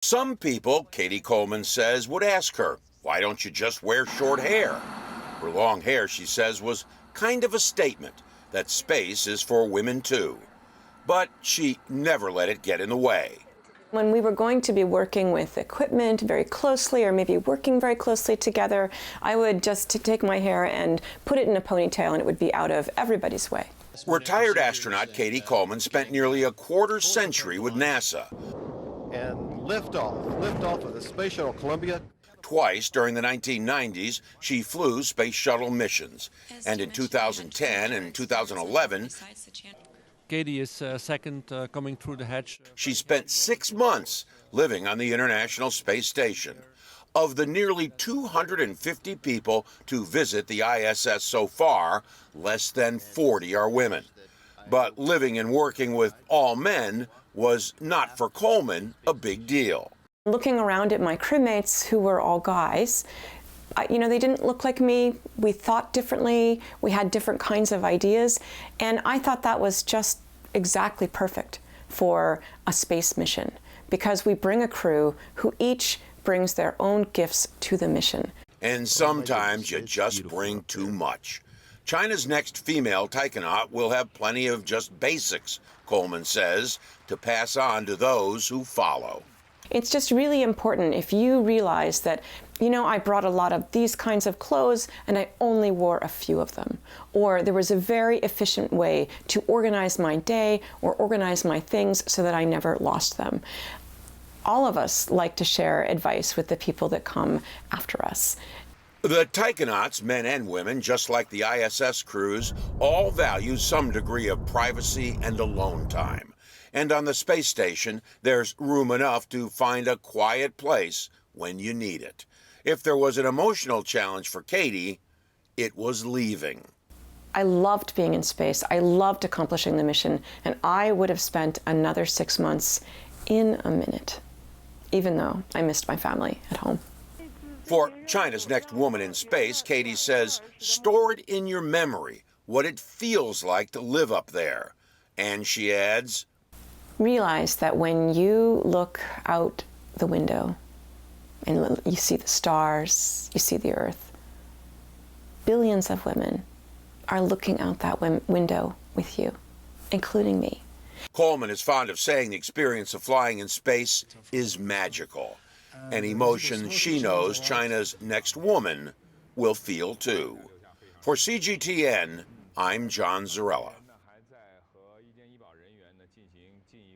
Some people, Cady Coleman says, would ask her, why don't you just wear short hair? Her long hair, she says, was kind of a statement that space is for women too. But she never let it get in the way. When we were going to be working with equipment very closely, or maybe working very closely together, I would just take my hair and put it in a ponytail, and it would be out of everybody's way. Retired astronaut Cady Coleman spent nearly a quarter century with NASA. And liftoff of the Space Shuttle Columbia. Twice during the 1990s, she flew Space Shuttle missions. And in 2010 and 2011, Cady is second coming through the hatch. she spent 6 months living on the International Space Station. Of the nearly 250 people to visit the ISS so far, less than 40 are women. But living and working with all men was not for Coleman a big deal. Looking around at my crewmates, who were all guys, they didn't look like me. We thought differently. We had different kinds of ideas. And I thought that was just exactly perfect for a space mission, because we bring a crew who each brings their own gifts to the mission. And sometimes you just bring too much. China's next female taikonaut will have plenty of just basics, Coleman says, to pass on to those who follow. It's just really important if you realize that, I brought a lot of these kinds of clothes and I only wore a few of them. Or there was a very efficient way to organize my day or organize my things so that I never lost them. All of us like to share advice with the people that come after us. The taikonauts, men and women, just like the ISS crews, all value some degree of privacy and alone time. And on the space station, there's room enough to find a quiet place when you need it. If there was an emotional challenge for Cady, it was leaving. I loved being in space. I loved accomplishing the mission, and I would have spent another 6 months in a minute, even though I missed my family at home. For China's next woman in space, Cady says, store it in your memory what it feels like to live up there. And she adds, realize that when you look out the window and you see the stars, you see the Earth, billions of women are looking out that window with you, including me. Coleman is fond of saying the experience of flying in space is magical, an emotion she knows China's next woman will feel too. For CGTN, I'm John Zarrella.